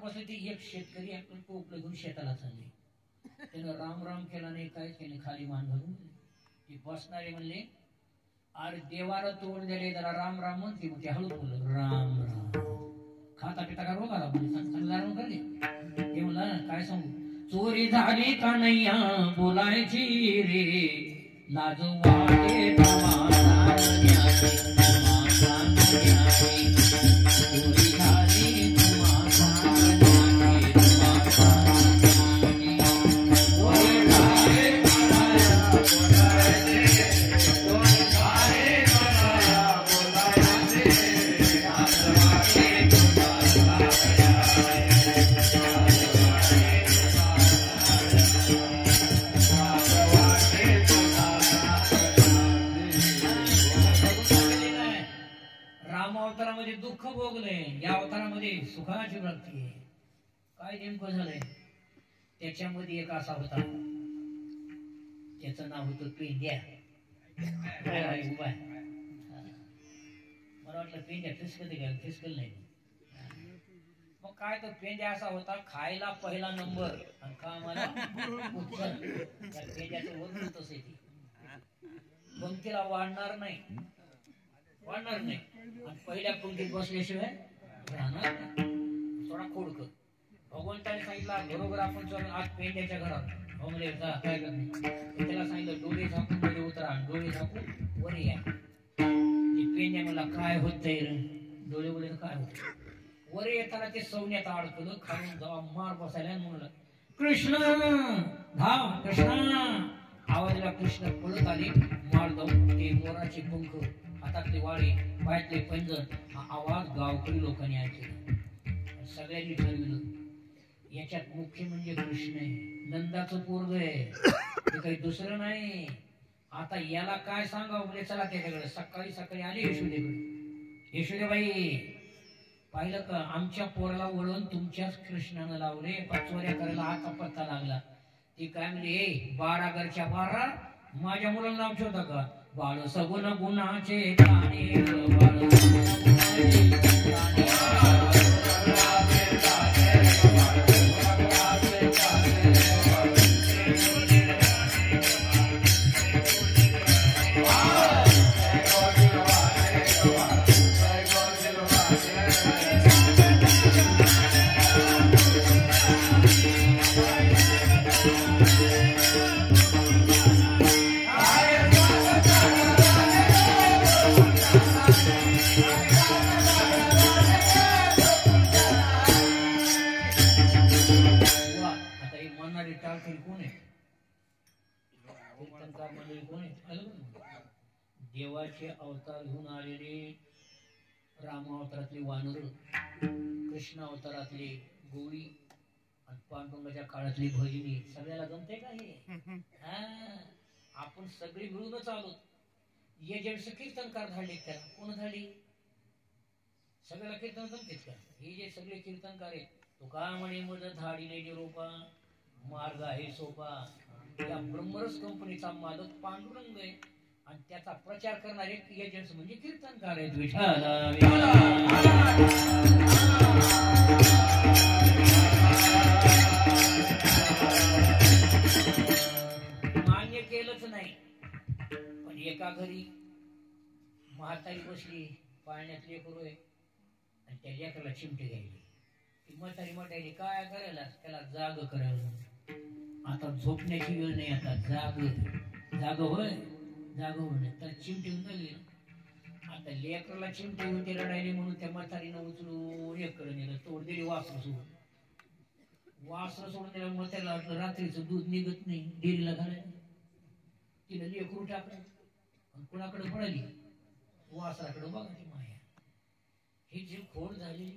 A: बसले. ते एक शेतकरी आपलं टोपलं घेऊन शेताला चालले, त्यानं राम राम केला नाही, काय केलं, खाली मान घालून. ते बसणारे म्हणले, अरे देवाला तोड दिले, जरा राम राम म्हणते, मग ते हळू बोललं, राम राम. खाता पिता का रोग आला, चांगला करले. ते म्हणलं काय सांगू, चोरी झाली का नाही बोलायची रे, लाज वाटे चोरी झाली दुःख भोगले, या अवतारामध्ये सुखाची प्राप्ती आहे. काय नेमकं झालंय, त्याच्यामध्ये एक असा होता, त्याचं नाव होतं पेंड्या. उभा मला वाटलं पेंड्या फिसकल का, फिसकल नाही. मग काय तर पेंड्या असा होता, खायला पहिला नंबर आणि कामाला उत्तर. त्या पेंड्याचं वजन तसं आहे, पंक्तीला वाढणार नाही आणि पहिल्या पंक्तीत बसल्याशिवाय राहणार नाही. थोडा खोडकर भगवंताने सांगितला, बरोबर आपण आज पेंड्याच्या घरात काय करणे, त्याला सांगितलं डोळे झाकून मध्ये उतरा, डोळे झाकून वर या. पेंड्या मला काय होतंय, डोळे बोले काय होत. वर येताना ते सौन्यात अडकलं, खाऊन जेव्हा मार बसायला म्हणलं कृष्ण धाव, कृष्णा आवाजला कृष्ण पळत आले, मार जाऊन ते मोराचे पंख, हातातले वाळे, पायातले पंजर, हा आवाज गावकरी लोकांनी ऐकला. सगळ्यांनी ठरविलं याच्यात मुख्य म्हणजे कृष्ण आहे, नंदाचं पोरग आहे, ते काही दुसरं नाही. आता याला काय सांगावं म्हणजे चला त्याच्याकडे. सकाळी सकाळी आले यशोदेकडे, यशोदेबाई पाहिलं का आमच्या पोराला वळून तुमच्याच कृष्णानं लावले, पाचवऱ्या करायला आता पत्ता लागला. ती काय म्हणजे 12 घरच्या 12 माझ्या मुलाला नाव ठेवता का, बाळ सगुण गुणाचे प्राणी, बाळ देवाचे अवतार घेऊन आलेले राम अवतारातले वानर, कृष्ण अवतारातले गोळी आणि पांडुरंगाच्या काळातली भजनी सगळ्याला जमते का हे? आपण सगळे मिळूनच आलो. एजंट्स कीर्तनकार झाले, त्याला कोण झाले? सगळ्याला कीर्तन जमतेच का? हे जे सगळे कीर्तनकार आहेत, तो का म्हणे मध धाडीने निरोपा मार्ग आहे सोपा. या ब्रह्मरस कंपनीचा मालक पांडुरंग आहे आणि त्याचा प्रचार करणारे एजंट्स म्हणजे कीर्तनकार आहेत. मान्य केलंच नाही, पण एका घरी म्हातारी बसली, पाळण्यात लेकरू आहे आणि त्या लेकराला चिमटे घ्यायली. ती म्हातारी म्हटायली काय करायला? त्याला जाग करायला. आता झोपण्याची वेळ नाही, आता जाग जाग होय, जाग होणे तर चिमटे झाली. आता लेकराला चिमटे होते रडायले म्हणून त्या म्हातारीनं उचलून एककडे नेलं. तोड दिली वासर सोडून. वासर सोडून दिलं. मग त्याला वाटलं रात्रीचं दूध निघत नाही, डेअरीला घालायला. तिनं लेकरू टाकलं, कुणाकडे पडाली? वासराकडे. बघा ती माया, ही जी खोड झाली,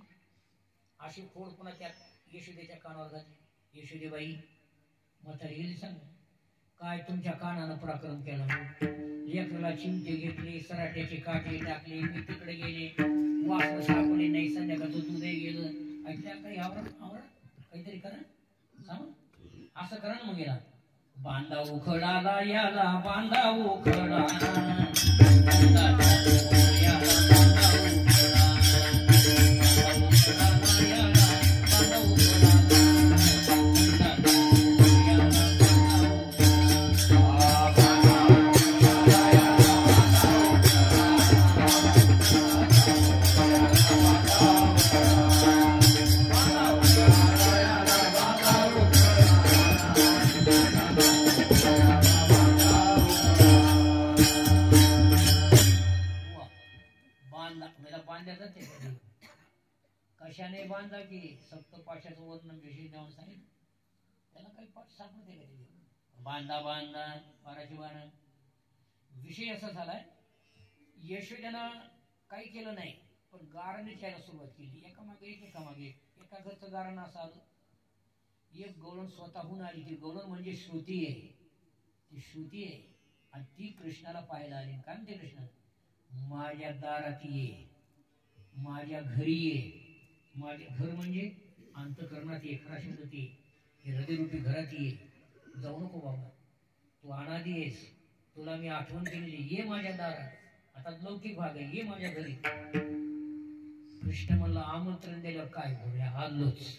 A: अशी खोड पुन्हा त्या यशोदेच्या कानावर घातली. यशोदेबाई म्हातारी गेली सांग, काय तुमच्या कानानं पराक्रम केला? लेकराला चिमटे घेतले, सराट्याचे काटे टाकले, मी तिकडे गेले, वासर सापडले नाही, संध्याकाळचं दूधही गेलं. ऐकल्या काही आवडत काहीतरी करा, सांग असं करा ना. मग गेला बांधा उखडाला, याला बांधा उखडा, कशाने बांधा की सप्तपाशाचं वर्णन विषयी जाऊन सांगितलं. त्याला काही पाठ सापडते का? बांधा बांधा 12 विषय असा झालाय, यशोदेनं काही केलं नाही, पण गारण विचारायला सुरुवात केली. एकामागे एका घरचं गारण असं आलं. एक गवळण स्वतःहून आली. ती गवळण म्हणजे श्रुती आहे. ती श्रुती आहे आणि ती कृष्णाला पाहायला आली. काय म्हणते कृष्ण? माझ्या दारात ये, माझ्या घरी ये. माझे घर म्हणजे अंतःकरणात ये, खरा शब्द ते हृदयरूपी घरात ये. जाऊ नको बाबा, तू अनादी आहेस, तुला मी आठवण केलेली, ये माझ्या दारात. आता लौकिक भाग आहे, ये माझ्या घरी. कृष्ण म्हणलं आमंत्रण दिल्यावर काय बोलूया, आलोच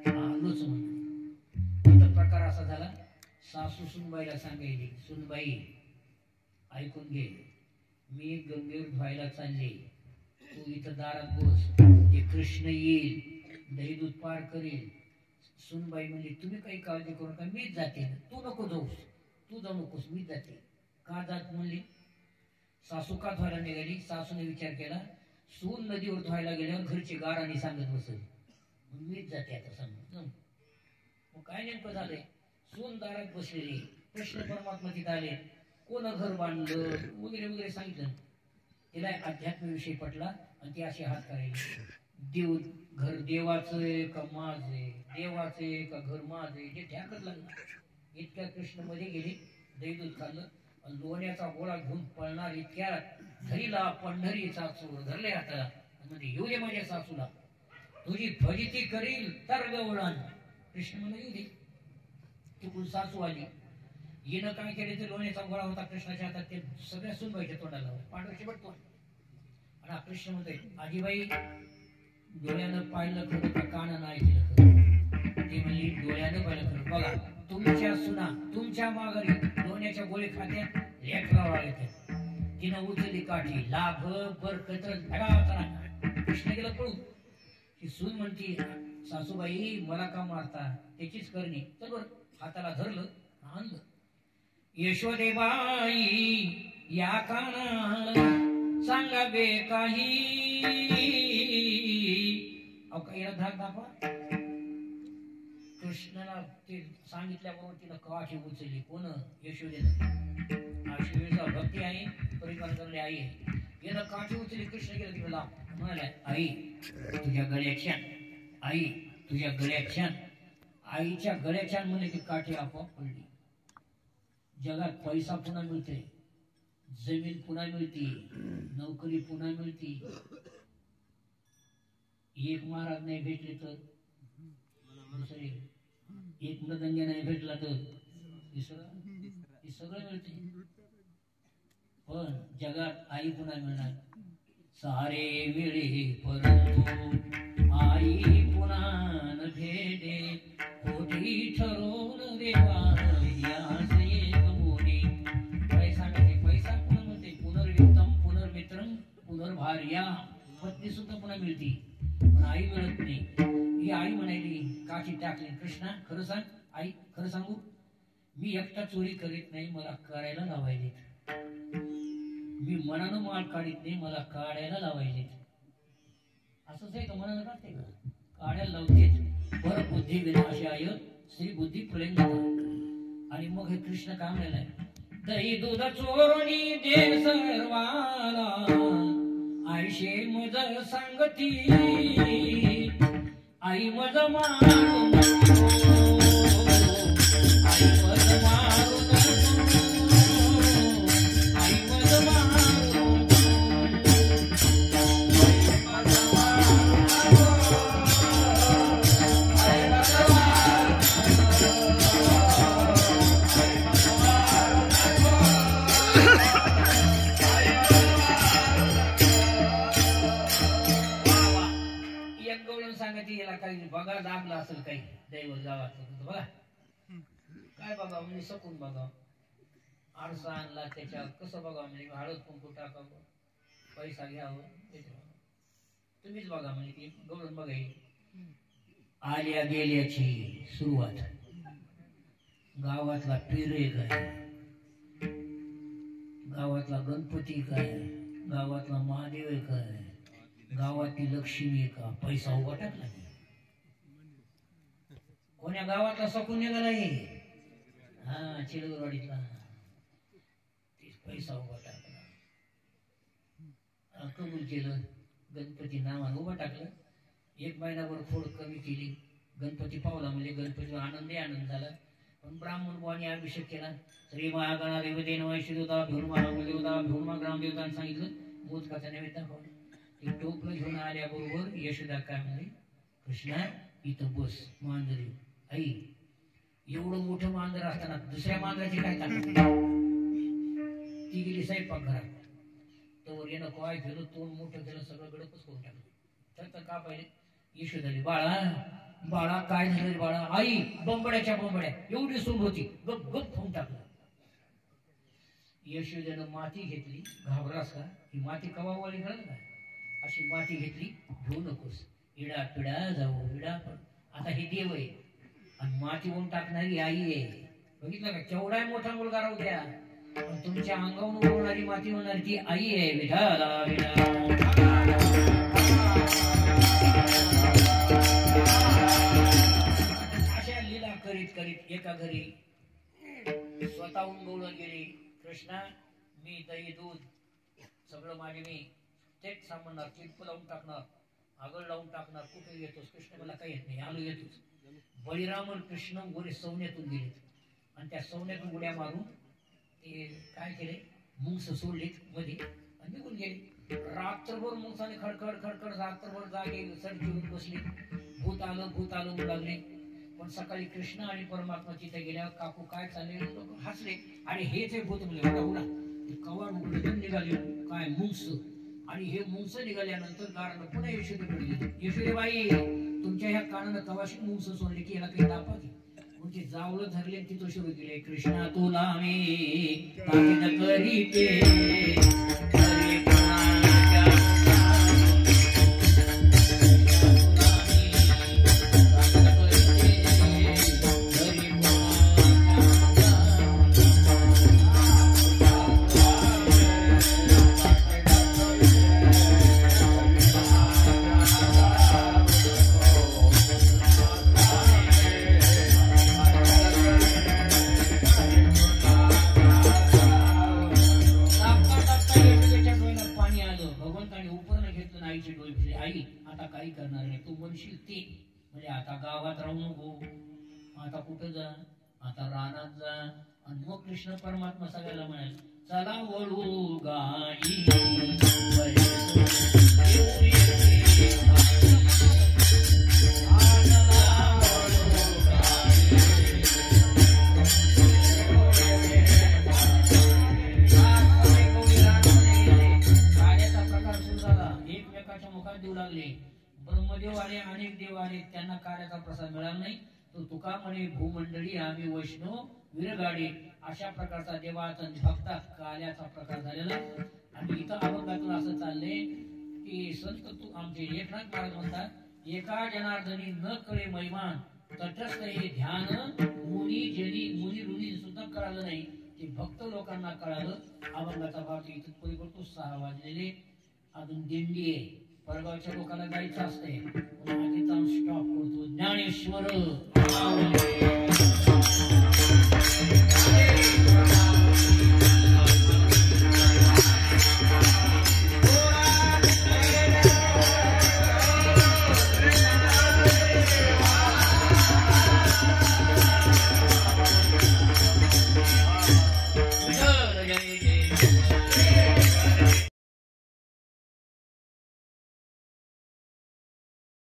A: म्हणून. प्रकार असा झाला, सासू सुनबाईला सांगायची, सुनबाई ऐकून घे, मी गंगेवर धुवायला चालले, तू इथं दारात बस, ते कृष्ण येईल, दही दूध पार करेल. सुनबाई म्हणजे तुम्ही काही काळजी करू नका, मीच जाते. तू नको जाऊस, तू जाऊ नकोस, मीच जाते. का जात म्हणली? सासू का धुवायला निघाली? सासूने विचार केला, सून नदीवर धुवायला गेल्यावर घरची गाराणी सांगत बसेल, मीच जाते आता सांग. मग काय नेमकं झालंय? सून दारात बसलेली, कृष्ण परमात्मा तिथे आले, कोण घर बांधलं वगैरे वगैरे सांगितलं. तिला अध्यात्म विषय पटला आणि ती अशी हात करायची, देव घर देवाचं आहे का माझे, देवाचं आहे का घर माझे, जे ढ्याकच लागलं. इतक्या कृष्ण मध्ये गेले, दही दूध खाल्लं आणि लोण्याचा गोळा घेऊन पळणार. इतक्यात धरीला पंढरीचा चोर धरले हाताला, म्हणजे येऊ दे माझ्या सासूला, तुझी फजिती करील तर गवळण. कृष्ण मला येऊ दे. तिकडून सासू आली. हिनं काय केले, ते लोण्याचा गोळा होता कृष्णाच्या हातात, ते सगळ्या सुनबाईच्या तोंडाला पांढरची बटतो. आणि कृष्ण म्हणतोय, आजीबाई डोळ्यानं पाहिलं खरं का कानानं ऐकलं खरं? ती म्हणली डोळ्यानं पाहिलं खरं. बघा तुमच्या सुना तुमच्या माघारी लोण्याच्या गोळी खात्या, लेकरावर येतात. तिनं उचलली काठी, लाभ बरकत धडा. कृष्ण गेला पळून. ती सून म्हणती, सासूबाई मला का मारता, त्याचीच करणी. तर बरं हाताला धरलं, आणलं. यशोदेबाई या कानाला सांगावे काही, अहो काही धाक दाखवा. कृष्णाला ते सांगितल्याबरोबर तिनं काठी उचलली. कोण? यशोदेनं. अशी वेळेस भक्ती आहे परिकारांकडे आई आहे. यानं काठी उचलली कृष्ण गेला तिकडे लांब म्हणाला आई तुझ्या गळ्याच्या आई तुझ्या गळ्याच्या आईच्या गळ्याच्या म्हणे की काठी आपोआप पडली. जगात पैसा पुन्हा मिळते, जमीन पुन्हा मिळती, नोकरी पुन्हा मिळती. एक महाराज नाही भेटले तर दुसरे, एक मृदंग नाही भेटला तर तिसरं, हे सगळं मिळते. पण जगात आई पुन्हा मिळणार. सारे वेळे परंतु आई पुन्हा न भेटे, कोठी ठरवून देवा पैसा पुन्हा मिळते. पुनर्वित्तम पुनर्मित्रम पुनर्भार्या, पत्नी सुद्धा पुन्हा मिळते पण आई मिळत नाही. ही आई म्हणाली काठी टाकली. कृष्णा खरं सांग आई, खरं सांगू मी एकटा चोरी करीत नाही, मला करायला लावायले. मी मनानं माल काढीत नाही, मला काढायला लावायले. असंच आहे का? मनानं काढते का? काढायला लावते. बरं बुद्धी विनाशाय श्री बुद्धी प्रलंग. आणि मग हे कृष्ण काय म्हणालाय, दही दूध चोरणी दे सर्वाला, आयशे मज सांगती आई मज मारू आई मज मारू आई मज मारू. याला काही बघा दाबला असेल काही दैवत गावात बघा काय बघा म्हणजे सकून बघा. आरसा आणला त्याच्यावर कसं बघा म्हणजे हळद कुंकू टाकावं, पैसा घ्यावं, तुम्हीच बघा म्हणजे ती गवळून बघाय. आल्या गेल्याची सुरुवात. गावातला पिरे काय, गावातला गणपती काय, गावातला महादेव काय, गावातली लक्ष्मी का, पैसा उभा टाकला. कोण्या गावातला सकून निघाला आहे? हा चिलगरवाडीतला. पैसा उभा टाकला, कबूल केलं, गणपती नावानं उभा टाकलं. एक महिनाभर खोड कमी केली, गणपती पावला म्हणजे गणपती आनंद झाला. पण ब्राह्मण बुवानी अभिषेक केला. श्री महागणा देवते नवैश्वदेवता भिवमा भिवमा ग्रामदेवतांनी सांगितलं मोदकाचा नैवेद्य दाखवला. ते टोपलं घेऊन आल्याबरोबर यशोदा काय म्हणली, कृष्णा इथं बस मांजरी. आई एवढं मोठं मांजर असताना दुसऱ्या मांजराची काय ताकद? ती गेली स्वयंपाक घरात. तर येणं काय केलं, तोंड मोठं केलं, सगळं गडपच करून टाकलं. तर का पाहिजे यशोदाली, बाळा बाळा काय झालं बाळा? आई बंबड्याच्या बंबड्या एवढी सून होती, गप गप खाऊन टाकलं. यशोदेनं माती घेतली. घाबरास का? ही माती कवावाली कळलं का? अशी माती घेतली. घेऊ नकोस, इडा पिडा जाऊ इडा. पण आता हे देव आहे आणि माती होऊन टाकणारी आई आहे. बघितलं का? केवढा मोठा मुलगा राहू द्या पण तुमच्या अंगावरून उडवणारी माती होणारी ती आई आहे. विठाला अशा लीला करीत करीत एका घरी स्वतःहून गवळण गेली. कृष्णा मी दही दूध सगळं माझे मी तेच सांभाळणार, क्लिप लावून टाकणार, आगळ लावून टाकणार. कुठे येतोस? कृष्ण मला काही येत नाही, आलो येतोच. बळीराम आणि कृष्ण गोरे सवण्यातून गेले आणि त्या सवण्यातून उड्या मारून ते काय केले, मुंगस सोडलेत मध्ये आणि निघून गेले. रात्रभर मुंगसाने खडखड खडखड रात्रभर जागे सड घेऊन बसले. भूत आलं म्हणू लागले. पण सकाळी कृष्ण आणि परमात्मा तिथे गेल्यावर काकू काय चालले, लोक हसले. आणि हेच हे भूत म्हणजे उडा कवाड उघडून निघाले काय मुंगस. आणि हे मुंगस निघाल्यानंतर कारण पुन्हा यशोदेकडे गेले. यशोदेबाई तुमच्या ह्या कानानं कवाशी मुंगस सोडले की याला काही दापा की मग ते जावळं धरले तिथं सुरू केले. कृष्णा तुला मी ताकीद करीते करणार नाही. तू म्हणशील ते म्हणजे आता गावात राहू नको, आता कुठं जा, आता रानात जा. आणि मग कृष्ण परमात्मा सगळ्याला म्हणाल चला वळू गाई एकमेकाच्या मुखात देऊ लागले. ब्रह्मदेव आले, अनेक देव आले, त्यांना कार्याचा प्रसाद मिळाला नाही. तो तुका म्हणे भूमंडळी आम्ही वैष्णव विरगाडे, अशा प्रकारचा देवाचा भक्ता कार्याचा प्रकार झालेला. आणि इथं अभंगातून असं चाललंय की संत तू आमचे एकनाथ महाराज म्हणतात एका जनार्दनी न कळे महिमान तटस्थ हे ध्यान मुनी जनी मुनी ऋणी सुद्धा कळालं नाही, ते भक्त लोकांना कळालं. अभंगाचा भाग इथं पुढे करतो. 6 वाजलेले, अजून दिंडी आहे, परगावच्या लोकांना जायचं असते. स्टॉप करतो. ज्ञानेश्वर